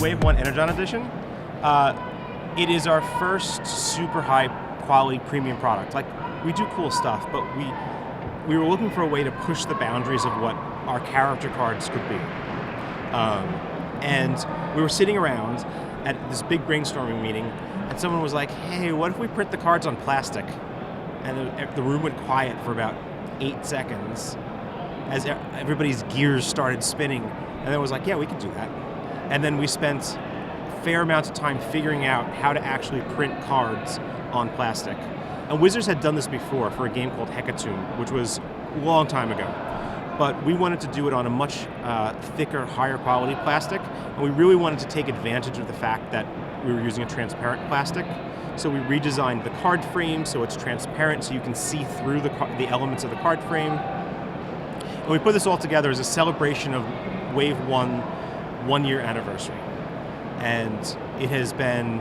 Wave 1 Energon Edition, it is our first super high quality premium product. Like, we do cool stuff, but we were looking for a way to push the boundaries of what our character cards could be. And we were sitting around at this big brainstorming meeting, and someone was like, hey, what if we print the cards on plastic? And the room went quiet for about 8 seconds as everybody's gears started spinning. And then it was like, yeah, we could do that. And then we spent a fair amount of time figuring out how to actually print cards on plastic. And Wizards had done this before for a game called Hecatomb, which was a long time ago. But we wanted to do it on a much thicker, higher quality plastic, and we really wanted to take advantage of the fact that we were using a transparent plastic. So we redesigned the card frame so it's transparent, so you can see through the elements of the card frame. And we put this all together as a celebration of Wave 1 year anniversary. And it has been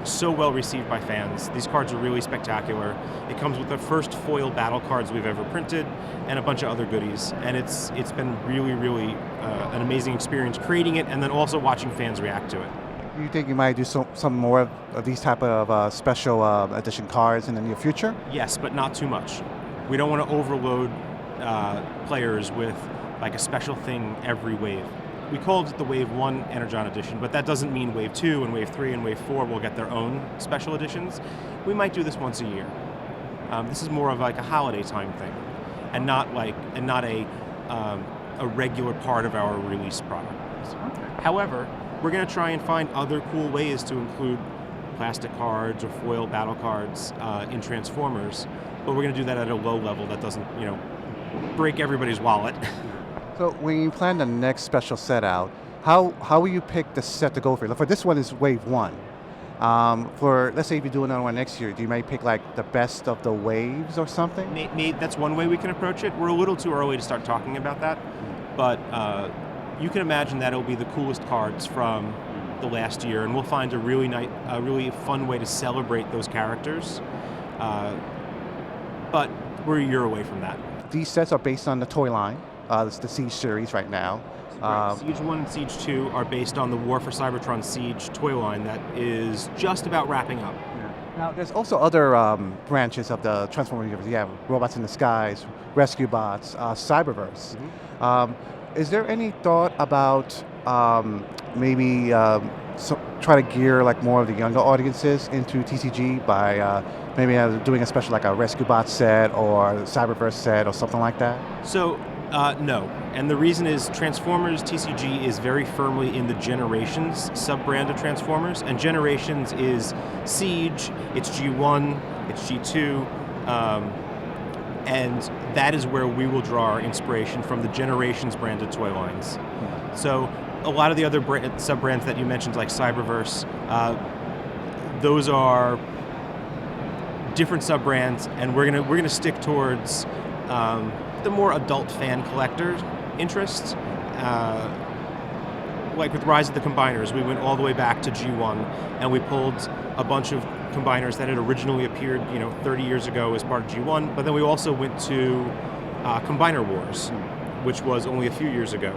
so well received by fans. These cards are really spectacular. It comes with the first foil battle cards we've ever printed and a bunch of other goodies. And it's been really an amazing experience creating it and then also watching fans react to it. You think you might do some more of these type of special edition cards in the near future? Yes, but not too much. We don't want to overload players with like a special thing every wave. We called it the Wave 1 Energon Edition, but that doesn't mean Wave 2 and Wave 3 and Wave 4 will get their own special editions. We might do this once a year. This is more of like a holiday time thing, and not a regular part of our release product. However, we're going to try and find other cool ways to include plastic cards or foil battle cards in Transformers, but we're going to do that at a low level that doesn't, break everybody's wallet. So when you plan the next special set out, how will you pick the set to go for? For this one is Wave 1. For, let's say if you do another one next year, do you might pick like the best of the waves or something? That's one way we can approach it. We're a little too early to start talking about that, but you can imagine that it'll be the coolest cards from the last year, and we'll find a really fun way to celebrate those characters. But we're a year away from that. These sets are based on the toy line. It's the Siege series right now. Right. Siege 1 and Siege 2 are based on the War for Cybertron Siege toy line that is just about wrapping up. Yeah. Now, there's also other branches of the Transformers universe. You have Robots in Disguise, Rescue Bots, Cyberverse. Mm-hmm. Is there any thought about maybe try to gear like more of the younger audiences into TCG by maybe doing a special like a Rescue Bot set or Cyberverse set or something like that? So. No, and the reason is Transformers TCG is very firmly in the Generations sub-brand of Transformers, and Generations is Siege, it's G1, it's G2, and that is where we will draw our inspiration from the Generations branded toy lines. So a lot of the other sub-brands that you mentioned, like Cyberverse, those are different sub-brands, and we're gonna stick towards the more adult fan collector interests. Like with Rise of the Combiners, we went all the way back to G1 and we pulled a bunch of combiners that had originally appeared 30 years ago as part of G1, but then we also went to Combiner Wars, which was only a few years ago.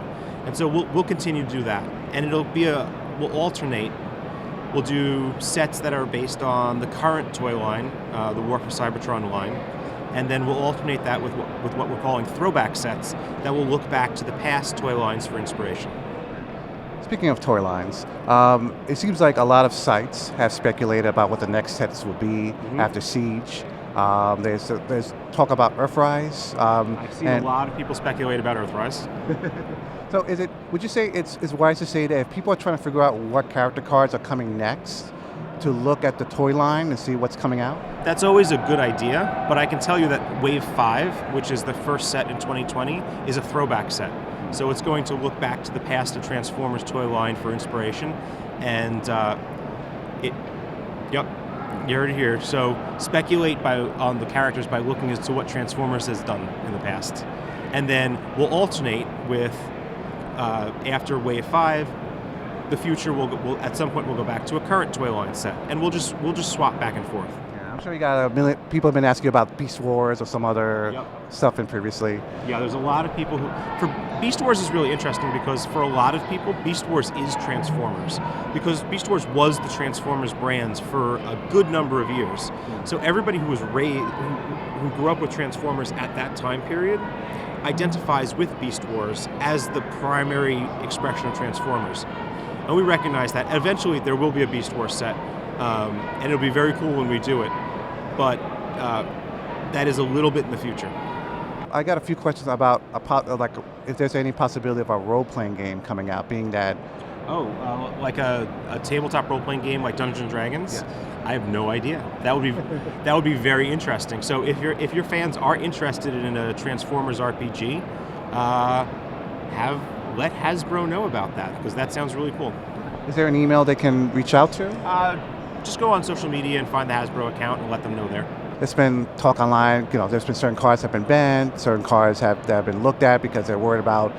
And so we'll continue to do that. And we'll alternate. We'll do sets that are based on the current toy line, the War for Cybertron line, and then we'll alternate that with what we're calling throwback sets that will look back to the past toy lines for inspiration. Speaking of toy lines, it seems like a lot of sites have speculated about what the next sets will be after Siege. There's talk about Earthrise. I've seen a lot of people speculate about Earthrise. So would you say it's wise to say that if people are trying to figure out what character cards are coming next, to look at the toy line and see what's coming out? That's always a good idea, but I can tell you that Wave 5, which is the first set in 2020, is a throwback set. So it's going to look back to the past of Transformers toy line for inspiration, and you heard it here. So speculate on the characters by looking as to what Transformers has done in the past. And then we'll alternate with, after Wave 5, the future will at some point we'll go back to a current toy line set, and we'll just swap back and forth. Yeah, I'm sure you got people have been asking about Beast Wars or some other stuff in previously. Yeah, there's a lot of people who, for Beast Wars is really interesting because for a lot of people, Beast Wars is Transformers. Because Beast Wars was the Transformers brands for a good number of years. So everybody who was who grew up with Transformers at that time period identifies with Beast Wars as the primary expression of Transformers. And we recognize that eventually there will be a Beast Wars set, and it'll be very cool when we do it. But that is a little bit in the future. I got a few questions about like if there's any possibility of a role-playing game coming out, being that. Like a tabletop role-playing game like Dungeons and Dragons? Yes. I have no idea. That would be very interesting. So if your fans are interested in a Transformers RPG, let Hasbro know about that, because that sounds really cool. Is there an email they can reach out to? Just go on social media and find the Hasbro account and let them know there. There's been talk online, there's been certain cards that have been banned, certain cards that have been looked at because they're worried about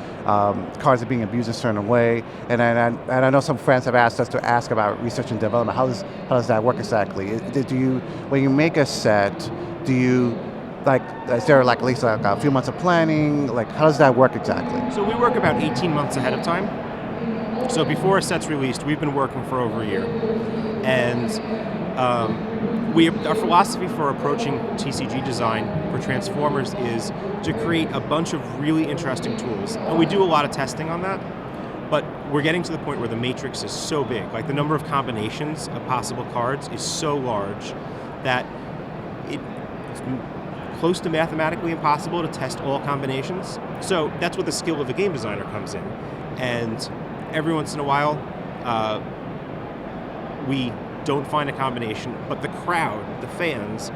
cards are being abused a certain way. And I know some friends have asked us to ask about research and development. How does that work exactly? When you make a set, is there at least a few months of planning? Like, how does that work exactly? So we work about 18 months ahead of time. So before a set's released, we've been working for over a year. And our philosophy for approaching TCG design for Transformers is to create a bunch of really interesting tools. And we do a lot of testing on that, but we're getting to the point where the matrix is so big, like the number of combinations of possible cards is so large that it's close to mathematically impossible to test all combinations. So that's where the skill of a game designer comes in. And every once in a while, we don't find a combination, but the crowd, the fans,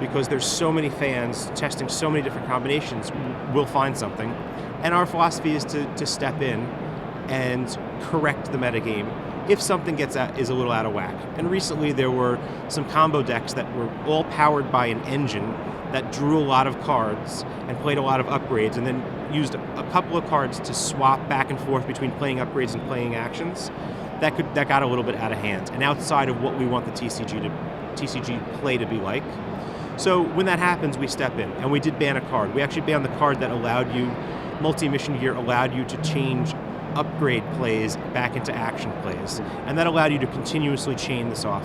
because there's so many fans testing so many different combinations, will find something. And our philosophy is to step in and correct the metagame if something is a little out of whack. And recently there were some combo decks that were all powered by an engine that drew a lot of cards and played a lot of upgrades, and then used a couple of cards to swap back and forth between playing upgrades and playing actions. That got a little bit out of hand, and outside of what we want the TCG play to be like. So when that happens, we step in, and we did ban a card. We actually banned the card that allowed you, multi-mission gear allowed you to change upgrade plays back into action plays, and that allowed you to continuously chain this off.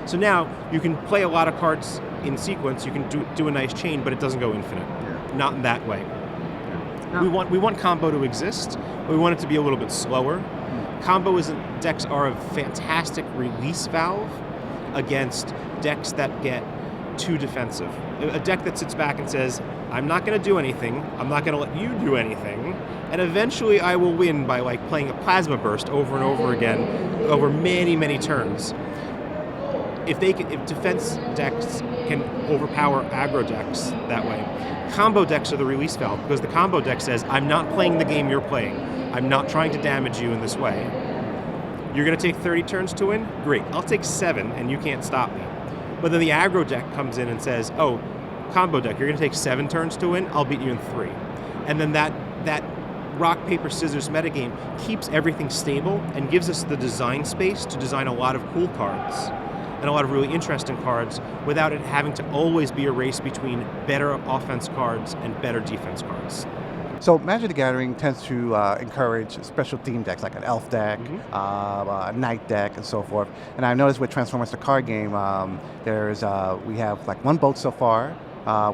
So now you can play a lot of cards in sequence. You can do a nice chain, but it doesn't go infinite. Yeah. Not in that way. Yeah. No. We want combo to exist. We want it to be a little bit slower. Combo decks are a fantastic release valve against decks that get too defensive. A deck that sits back and says, I'm not going to do anything, I'm not going to let you do anything, and eventually I will win by playing a plasma burst over and over again over many, many turns. If defense decks can overpower aggro decks that way, combo decks are the release valve, because the combo deck says, I'm not playing the game you're playing. I'm not trying to damage you in this way. You're going to take 30 turns to win? Great. I'll take 7 and you can't stop me. But then the aggro deck comes in and says, oh, combo deck, you're going to take 7 turns to win? I'll beat you in 3. And then that rock, paper, scissors metagame keeps everything stable and gives us the design space to design a lot of cool cards and a lot of really interesting cards without it having to always be a race between better offense cards and better defense cards. So Magic the Gathering tends to encourage special theme decks, like an elf deck, a knight deck, and so forth. And I noticed with Transformers the card game, we have one boat so far,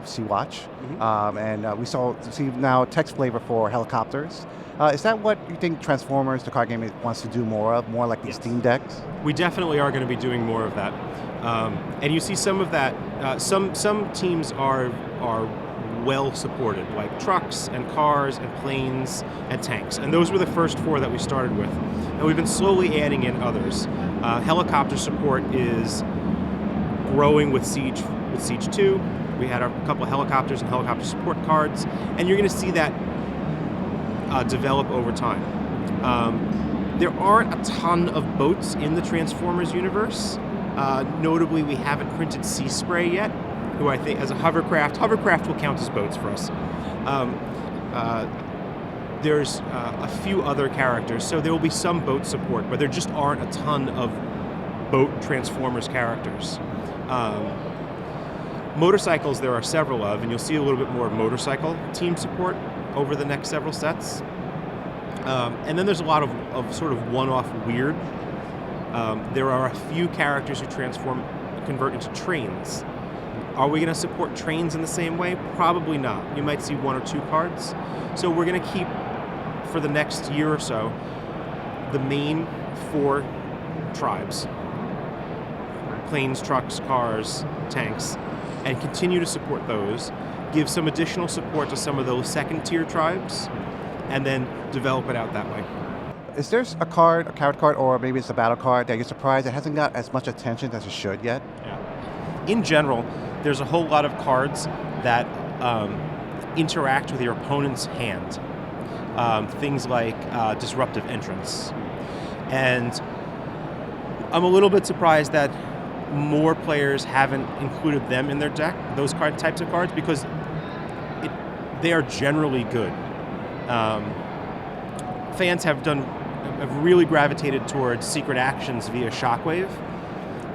Sea-Watch, and we see now text flavor for helicopters. Is that what you think Transformers the card game wants to do more of, more like these theme decks? We definitely are going to be doing more of that. And you see some of that. Some teams are well supported, like trucks and cars and planes and tanks. And those were the first 4 that we started with. And we've been slowly adding in others. Helicopter support is growing with Siege 2. We had a couple of helicopters and helicopter support cards. And you're going to see that develop over time. There aren't a ton of boats in the Transformers universe. Notably, we haven't printed Sea Spray yet, who I think, as a hovercraft will count as boats for us. There's a few other characters, so there will be some boat support, but there just aren't a ton of boat Transformers characters. Motorcycles there are several of, and you'll see a little bit more motorcycle team support over the next several sets. And then there's a lot of sort of one-off weird. There are a few characters who convert into trains. Are we going to support trains in the same way? Probably not. You might see 1 or 2 cards. So we're going to keep, for the next year or so, the main 4 tribes. Planes, trucks, cars, tanks, and continue to support those. Give some additional support to some of those second-tier tribes, and then develop it out that way. Is there a character card, or maybe it's a battle card that you're surprised it hasn't got as much attention as it should yet? Yeah. In general, there's a whole lot of cards that interact with your opponent's hand. Things like disruptive entrance. And I'm a little bit surprised that more players haven't included them in their deck, those types of cards, because they are generally good. Fans have really gravitated towards secret actions via Shockwave,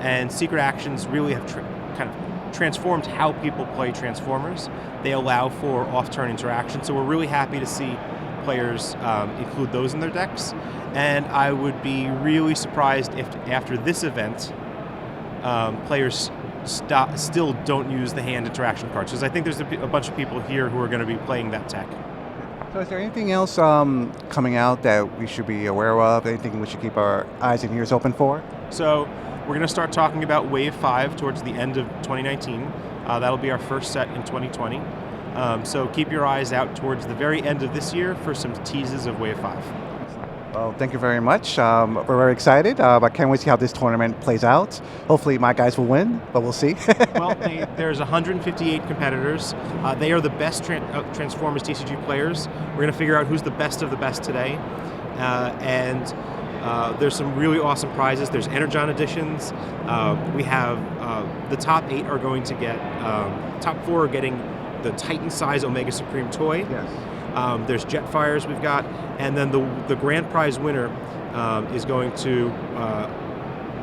and secret actions really have kind of transformed how people play Transformers. They allow for off-turn interaction, so we're really happy to see players include those in their decks. And I would be really surprised if after this event, players still don't use the hand interaction cards, because I think there's a bunch of people here who are going to be playing that tech. So is there anything else coming out that we should be aware of? Anything we should keep our eyes and ears open for? So we're going to start talking about Wave 5 towards the end of 2019. That'll be our first set in 2020. So keep your eyes out towards the very end of this year for some teases of Wave 5. Well, thank you very much. We're very excited. I can't wait to see how this tournament plays out. Hopefully my guys will win, but we'll see. Well, there's 158 competitors. They are the best Transformers TCG players. We're going to figure out who's the best of the best today. And there's some really awesome prizes. There's Energon editions. We have the top 8 are going to get, top 4 are getting the Titan-size Omega Supreme toy. Yes. There's Jetfires we've got, and then the grand prize winner is going to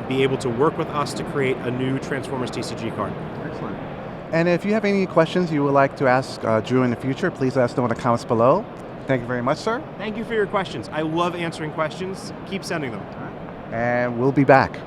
be able to work with us to create a new Transformers TCG card. Excellent. And if you have any questions you would like to ask Drew in the future, please let us know in the comments below. Thank you very much, sir. Thank you for your questions. I love answering questions. Keep sending them. And we'll be back.